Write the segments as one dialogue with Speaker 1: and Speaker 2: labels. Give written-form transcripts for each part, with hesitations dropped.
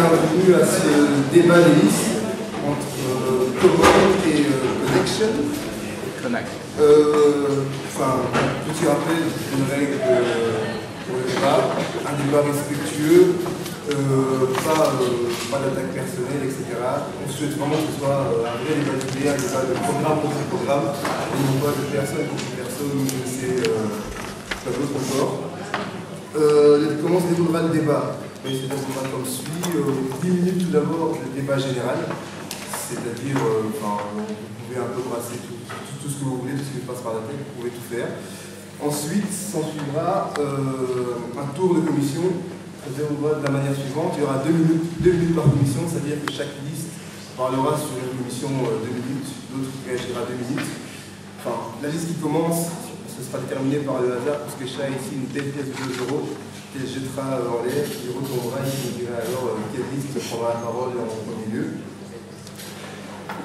Speaker 1: bienvenue à ce débat des listes entre Common et Connection. Petit rappel d'une règle pour le débat, un débat respectueux, pas d'attaque personnelle, etc. On souhaite vraiment que ce soit un vrai débat d'idées, un débat de programme contre programme, et non pas de personne contre personne, ou je sais pas d'autre encore. Comment se déroulera le débat? C'est comme suit. 10 minutes tout d'abord, le débat général, c'est-à-dire, vous pouvez un peu brasser tout ce que vous voulez, tout ce qui passe par la tête, vous pouvez tout faire. Ensuite, s'en suivra un tour de commission. Ça se déroulera de la manière suivante. Il y aura 2 minutes par commission, c'est-à-dire que chaque liste parlera sur une commission 2 minutes, l'autre réagira 2 minutes. La liste qui commence, ce sera déterminé par le hasard, parce que Chat a ici une telle pièce de 2 euros qu'elle jettera en l'air, il retombera, il nous dira alors quelle liste prendra la parole en premier lieu.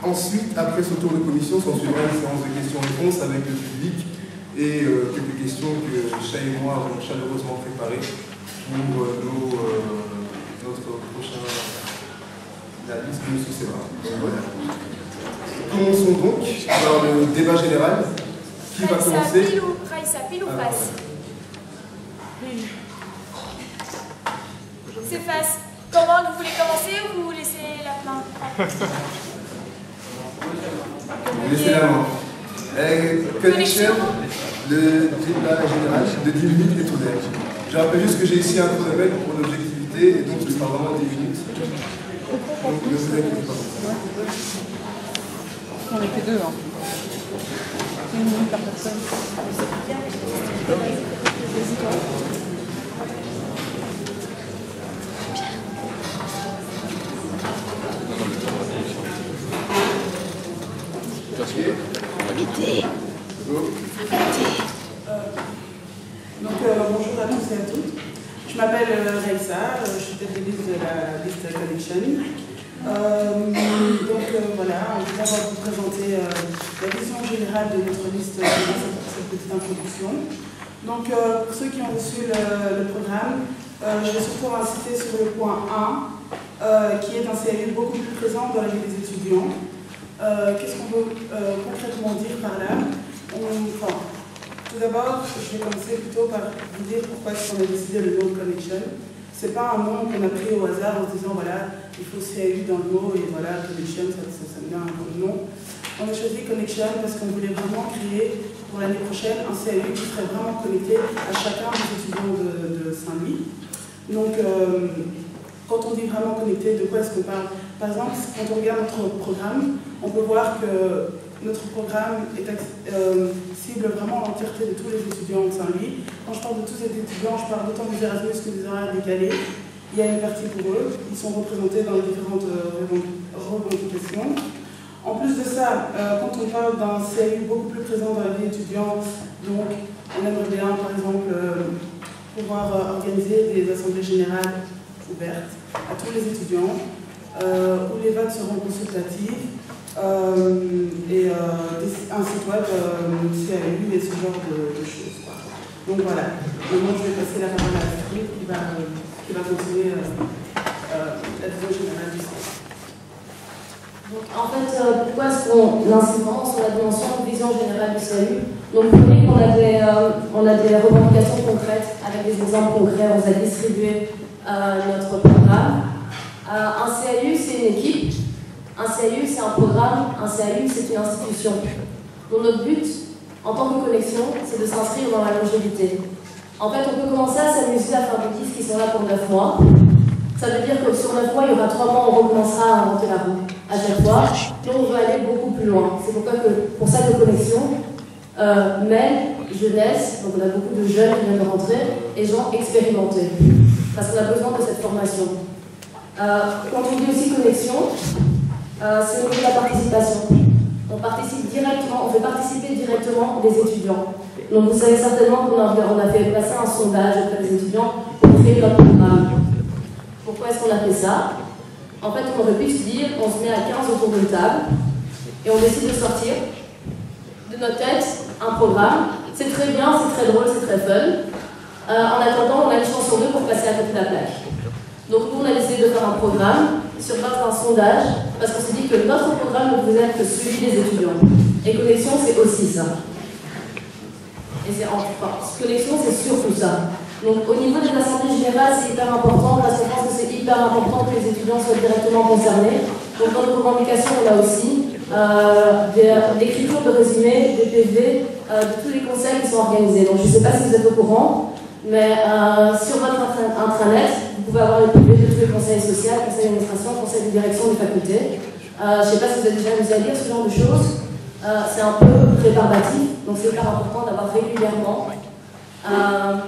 Speaker 1: Ensuite, après ce tour de commission, s'en suivra une séance de questions-réponses avec le public et quelques questions que Chat et moi avons chaleureusement préparées pour notre prochain, la liste qui nous succédera. Voilà. Commençons donc par le débat général. Qui va commencer?
Speaker 2: Raïssa, pile ou face? C'est face. Comment vous voulez commencer ou vous laissez la main?
Speaker 1: Laissez la main. Connection, le débat général de 10 minutes est ouvert. Je rappelle juste que j'ai ici un chronomètre pour l'objectivité et donc ce sera vraiment 10 minutes. Donc ne vous inquiétez pas.
Speaker 3: On n'est que deux, hein. 1 minute par personne.
Speaker 4: Bonjour à tous et à toutes. Je m'appelle Raïssa, je suis tête de liste de la liste Connection. Voilà, on va vous présenter la vision générale de notre liste dans cette petite introduction. Donc, pour ceux qui ont reçu le programme, je vais surtout insister sur le point 1, qui est un CLU beaucoup plus présent dans la vie des étudiants. Qu'est-ce qu'on veut concrètement dire par là? Tout d'abord, je vais commencer plutôt par vous dire pourquoi est-ce qu'on a décidé le nom Connection. Ce n'est pas un nom qu'on a pris au hasard en se disant voilà, il faut CLU dans le mot et voilà, Connection, ça me donne un bon nom. On a choisi Connection parce qu'on voulait vraiment créer pour l'année prochaine un CLU qui serait vraiment connecté à chacun des étudiants de Saint-Louis. Donc, quand on dit vraiment connecté, de quoi est-ce qu'on parle? Par exemple, quand on regarde notre programme, on peut voir que notre programme cible vraiment l'entièreté de tous les étudiants de Saint-Louis. Quand je parle de tous les étudiants, je parle autant des Erasmus que des horaires décalés. Il y a une partie pour eux, ils sont représentés dans les différentes revendications. En plus de ça, quand on parle d'un CLU beaucoup plus présent dans la vie étudiante, donc on aimerait bien, par exemple, pouvoir organiser des assemblées générales ouvertes à tous les étudiants, où les votes seront consultatifs, et un site web CLU et ce genre de choses. Donc voilà, maintenant je vais passer la parole à Astrid qui va continuer la vision générale du site.
Speaker 5: Donc en fait, pourquoi est-ce qu'on insiste vraiment sur la dimension de vision générale du CLU? Donc vous voyez qu'on a des revendications concrètes avec des exemples concrets, on vous a distribué notre programme. Un CLU c'est une équipe. Un CLU, c'est un programme, un CLU, c'est une institution. Donc notre but, en tant que connexion, c'est de s'inscrire dans la longévité. En fait, on peut commencer à s'amuser à faire des listes qui sont là pour 9 mois. Ça veut dire que sur 9 mois, il y aura 3 mois, on recommencera à inventer la roue à chaque fois. Donc on veut aller beaucoup plus loin. C'est pour ça que connexion mêle jeunesse, donc on a beaucoup de jeunes qui viennent de rentrer, et gens expérimentés. Parce qu'on a besoin de cette formation. Quand on dit aussi connexion, c'est au niveau de la participation. On participe directement, on fait participer directement des étudiants. Donc vous savez certainement qu'on a fait passer un sondage auprès des étudiants pour créer notre programme. Pourquoi est-ce qu'on a fait ça? En fait, on aurait pu se dire, on se met à 15 autour d'une table et on décide de sortir de notre tête un programme. C'est très bien, c'est très drôle, c'est très fun. En attendant, on a une chance sur deux pour passer à côté de la plaque. Donc nous, on a décidé de faire un programme sur base d'un sondage, parce qu'on s'est dit que notre programme ne pouvait être que celui des étudiants. Et Connexion, c'est aussi ça. Et c'est Connexion, c'est surtout ça. Donc au niveau de l'Assemblée générale, c'est hyper important, parce qu'on pense que c'est hyper important que les étudiants soient directement concernés. Donc dans nos revendications, on a aussi l'écriture de résumés, des PV, de tous les conseils qui sont organisés. Donc je ne sais pas si vous êtes au courant, mais sur votre intranet, vous pouvez avoir les PV de tous les conseils sociaux, conseils d'administration, conseils de direction des facultés. Je ne sais pas si vous avez déjà amusé à lire ce genre de choses. C'est un peu rébarbatif, donc c'est hyper important d'avoir régulièrement un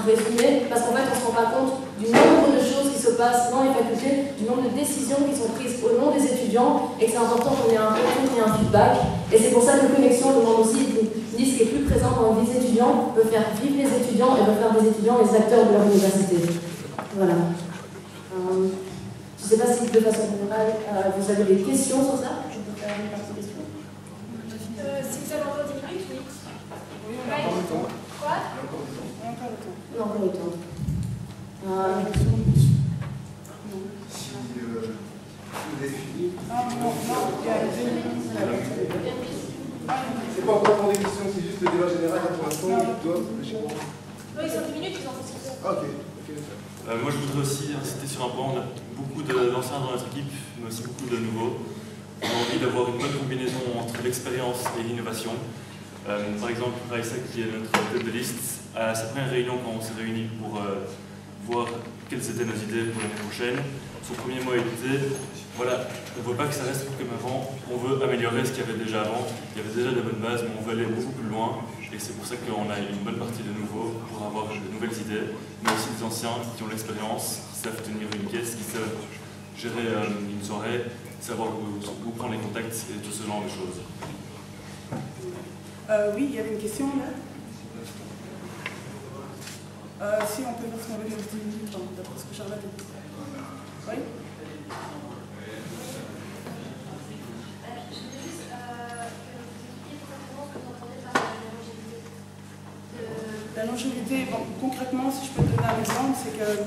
Speaker 5: résumé, parce qu'en fait on ne se rend pas compte du nombre de choses qui se passent dans les facultés, du nombre de décisions qui sont prises au nom des étudiants, et que c'est important qu'on ait un retour et un feedback. Et c'est pour ça que Connexion demande aussi une liste qui est plus présente dans les étudiants, veut faire vivre les étudiants et veut faire des étudiants les acteurs de leur université. Voilà. Je ne sais pas si de façon générale vous avez des questions sur ça. Je peux faire une partie question.
Speaker 2: Si vous avez encore 10 minutes, oui. Ouais. Quoi?
Speaker 5: Non, pas le temps.
Speaker 1: Si vous avez fini. C'est pas encore pour des questions, c'est juste le débat général pour l'instant.
Speaker 2: Non, ils ont 10 minutes, ils ont fait ce qu'ils ont.
Speaker 1: Ok.
Speaker 6: Moi, je voudrais aussi insister sur un point. On a beaucoup d'anciens dans notre équipe, mais aussi beaucoup de nouveaux. On a envie d'avoir une bonne combinaison entre l'expérience et l'innovation. Par exemple, Raissa, qui est notre tête de liste, à sa première réunion, quand on s'est réunis pour voir quelles étaient nos idées pour l'année prochaine, son premier mot était voilà, on ne veut pas que ça reste comme avant, on veut améliorer ce qu'il y avait déjà avant. Il y avait déjà de bonnes bases, mais on veut aller beaucoup plus loin. Et c'est pour ça qu'on a une bonne partie de nouveaux pour avoir de nouvelles idées, mais aussi des anciens qui ont l'expérience, qui savent tenir une pièce, qui savent gérer une soirée, savoir où prendre les contacts et tout ce genre de choses.
Speaker 4: Oui, il y avait une question là. Si on peut faire ce qu'on veut dans 10 minutes, d'après ce que Charlotte a dit. Oui. La longévité, bon, concrètement, si je peux te donner un exemple, c'est que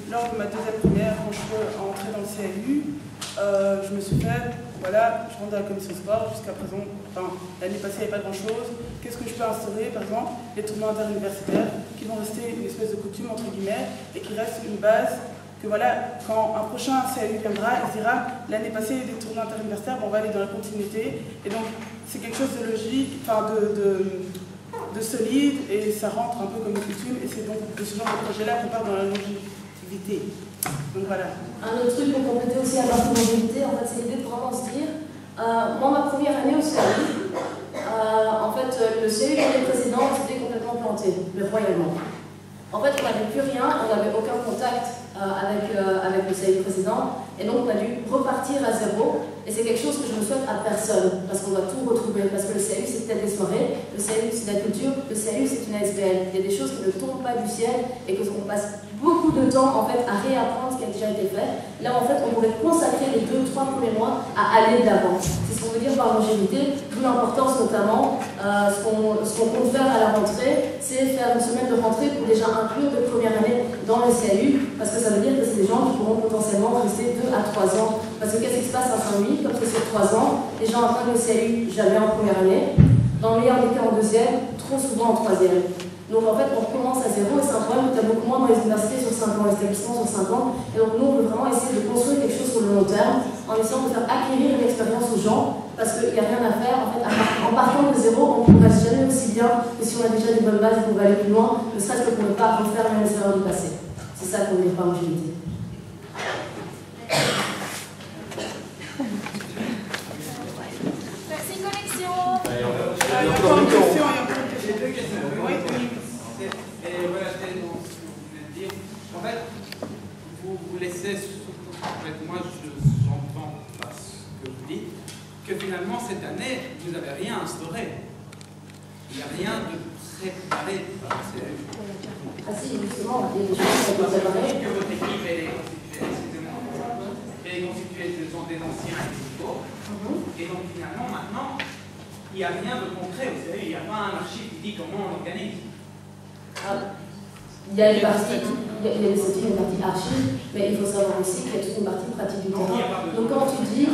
Speaker 4: lors de ma deuxième première, quand je suis entrée dans le CLU, je me suis fait, voilà, je rentre dans la commission sport, jusqu'à présent, enfin, l'année passée, il n'y avait pas grand-chose. Qu'est-ce que je peux instaurer, par exemple, les tournois interuniversitaires, qui vont rester une espèce de coutume, entre guillemets, et qui reste une base que voilà, quand un prochain CLU viendra, il se dira, l'année passée, il y a eu des tournois interuniversitaires, bon, on va aller dans la continuité. Et donc, c'est quelque chose de logique, enfin, de solide, et ça rentre un peu comme une coutume, et c'est donc de ce genre de projet-là qu'on part dans la longévité. Donc voilà.
Speaker 5: Un autre truc pour compléter aussi à notre longévité, en fait, c'est l'idée de vraiment se dire, moi, ma première année au CLU, en fait, le CLU de l'année précédente c'était complètement planté, mais royalement. En fait, on n'avait plus rien, on n'avait aucun contact avec le CLU précédent, et donc on a dû repartir à zéro, et c'est quelque chose que je ne souhaite à personne, parce qu'on doit tout retrouver, parce que le CLU c'est peut-être des soirées, le CLU c'est de la culture, le CLU c'est une ASBL. Il y a des choses qui ne tombent pas du ciel, et qu'on passe beaucoup de temps en fait à réapprendre ce qui a déjà été fait. Là en fait on pourrait consacrer les 2-3 premiers mois à aller de l'avant. C'est ce qu'on veut dire par longévité, d'où l'importance notamment, ce qu'on compte faire à la rentrée, c'est faire une semaine de rentrée pour déjà inclure de première année dans le CLU, parce que ça veut dire que c'est des gens qui pourront potentiellement rester 2 à 3 ans. Parce que qu'est-ce qui se passe à Saint-Louis, comme c'est sur 3 ans, les gens apprennent le CLU jamais en première année, dans le meilleur des cas en deuxième, trop souvent en troisième. Donc en fait, on recommence à zéro, et c'est un problème que tu as beaucoup moins dans les universités sur 5 ans, les établissements sur 5 ans. Et donc nous, on veut vraiment essayer de construire quelque chose sur le long terme, en essayant de faire acquérir une expérience aux gens, parce qu'il n'y a rien à faire. En fait, en partant de zéro, on ne progresse jamais aussi bien que si on a déjà des bonnes bases et qu'on va aller plus loin, ne serait-ce que pour ne pas refaire les mêmes erreurs du passé. C'est ça qu'on veut dire par longévité.
Speaker 2: Merci, Connexion.
Speaker 4: Il y a encore une question,
Speaker 7: J'ai deux questions. Oui. Et voilà, ce que je voulais dire. En fait, vous laissez, en fait, moi j'entends pas ce que vous dites, que finalement cette année, vous n'avez rien instauré. Il n'y a rien de préparé.
Speaker 5: Ah si, justement, il y a des choses qui ont été préparées.
Speaker 7: Que votre équipe est constituée des anciens et des nouveaux. Et donc finalement, maintenant, il n'y a rien de concret. Vous savez, il n'y a pas un archive qui dit comment on organise.
Speaker 5: il y a une partie, il y a une partie archive, mais il faut savoir aussi qu'il y a toute une partie pratique du terrain. Donc quand tu dis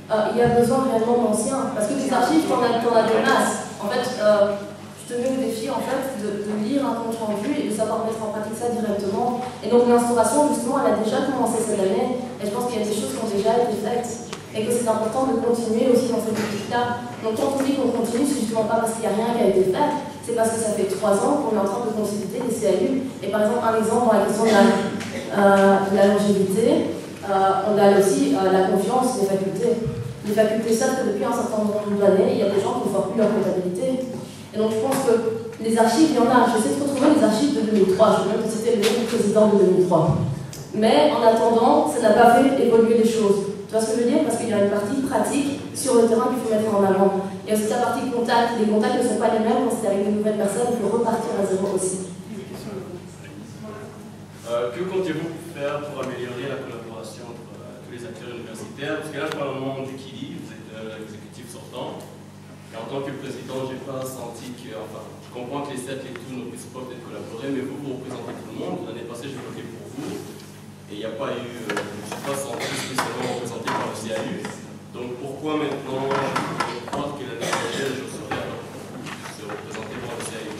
Speaker 5: il y a besoin réellement d'anciens, parce que les archives, t'en as des masses. En fait, je te mets au défi en fait, de lire un compte rendu et de savoir mettre en pratique ça directement. Et donc l'instauration, justement, elle a déjà commencé cette année, et je pense qu'il y a des choses qui ont déjà été faites, et que c'est important de continuer aussi dans cette politique-là. Donc quand on dit qu'on continue, c'est justement pas parce qu'il n'y a rien qui a été fait, c'est parce que ça fait 3 ans qu'on est en train de consulter les CAU. Et par exemple, un exemple dans la question de la longévité, on a aussi la confiance des facultés. Les facultés savent que depuis un certain nombre d'années, il y a des gens qui ne font plus leur comptabilité. Et donc je pense que les archives, il y en a. J'essaie de retrouver les archives de 2003. Je peux même te citer le nom du président de 2003. Mais en attendant, ça n'a pas fait évoluer les choses. Tu vois ce que je veux dire? Parce qu'il y a une partie pratique sur le terrain qu'il faut mettre en avant. Il y a aussi la partie contact. Les contacts ne sont pas les mêmes quand c'est avec de nouvelles personnes. Il faut repartir à zéro aussi.
Speaker 8: Que comptez-vous faire pour améliorer la collaboration entre tous les acteurs universitaires? Parce que là, je parle au moment du Kili, vous êtes l'exécutif sortant. Et en tant que président, je n'ai pas senti que. Enfin, je comprends que les 7 et tout ne puissent pas peut-être collaborer, mais vous représentez tout le monde. L'année passée, j'ai voté pour vous. Et il n'y a pas eu. Je ne suis pas senti spécialement représenté par le CAU. Donc pourquoi maintenant je crois que l'année prochaine, je serai représenté par le CAU?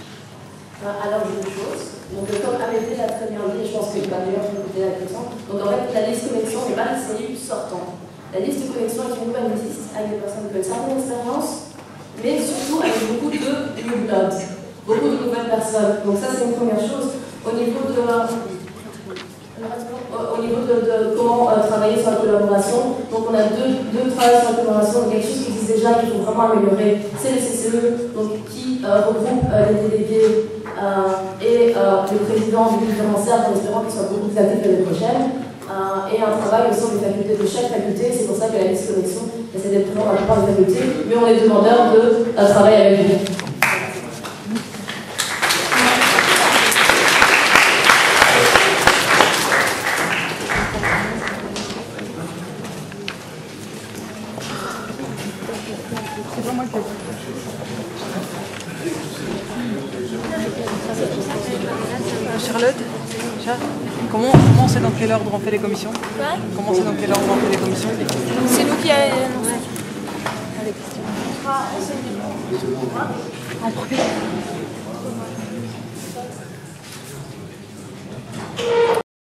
Speaker 5: Alors, deux choses. Donc, comme Amédée l'a très bien dit, je pense que d'ailleurs, je vais écouter la question. Donc, en fait, la liste connexion n'est pas le CAU sortant. La liste de connexion est une nouvelle liste avec des personnes qui ont une certaine expérience, mais surtout avec beaucoup de new blood, beaucoup de nouvelles personnes. Donc, ça, c'est une première chose. Au niveau de comment travailler sur la collaboration, donc on a deux travails sur la collaboration, donc quelque chose qui existe déjà qu'il faut vraiment améliorer, c'est le CCE, donc qui regroupe les délégués et le président du différent cercle, en espérant qu'il soit beaucoup plus actif l'année prochaine, et un travail aussi sur les facultés de chaque faculté. C'est pour ça que la liste connexion essaie d'être présente dans la plupart des facultés, mais on est demandeur de travailler avec lui.
Speaker 3: Charlotte, comment c'est dans quel ordre on fait les commissions?
Speaker 2: Quoi?
Speaker 3: Comment c'est dans quel ordre on fait les commissions?
Speaker 2: C'est nous qui avons annoncé.
Speaker 3: En premier.